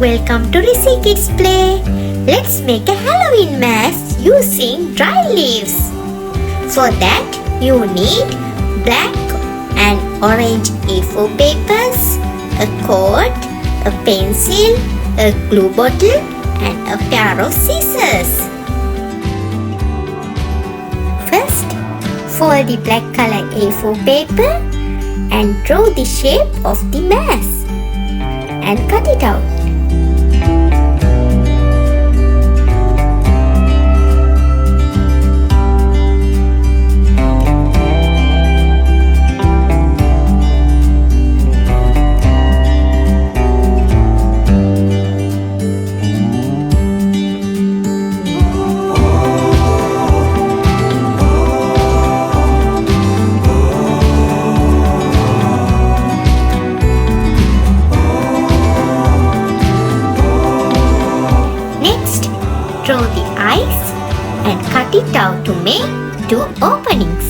welcome to Rizzy Kids Play. Let's make a Halloween mask using dry leaves. For that, you need black and orange A4 papers, a cord, a pencil, a glue bottle and a pair of scissors. First, fold the black color A4 paper and draw the shape of the mask and cut it out. Draw the eyes and cut it out to make 2 openings.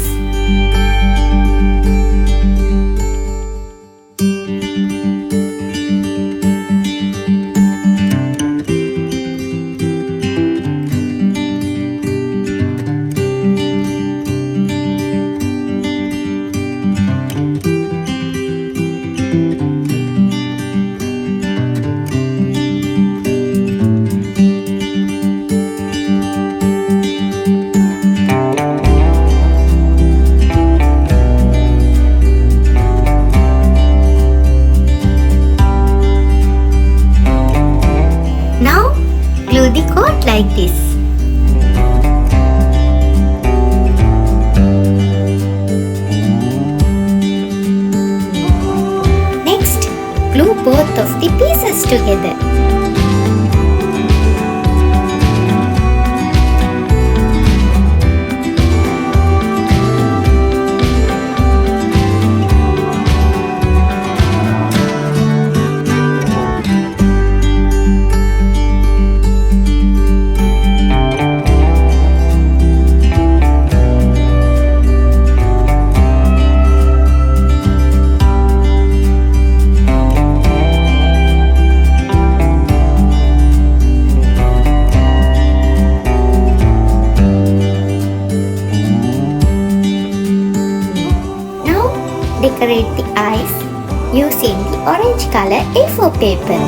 Glue the coat like this. Next, glue both of the pieces together. Decorate the eyes using the orange color A4 paper.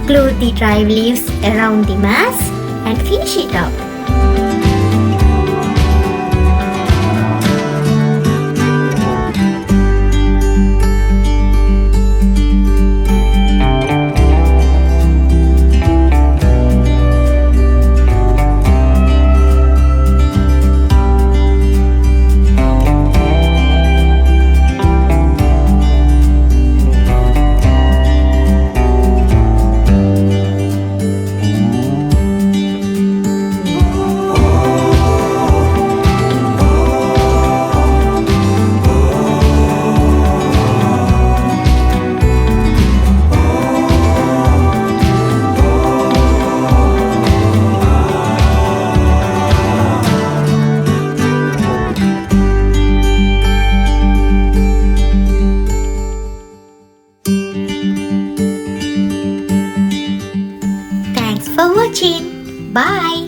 Glue the dry leaves around the mask and finish it up. Thanks for watching. Bye.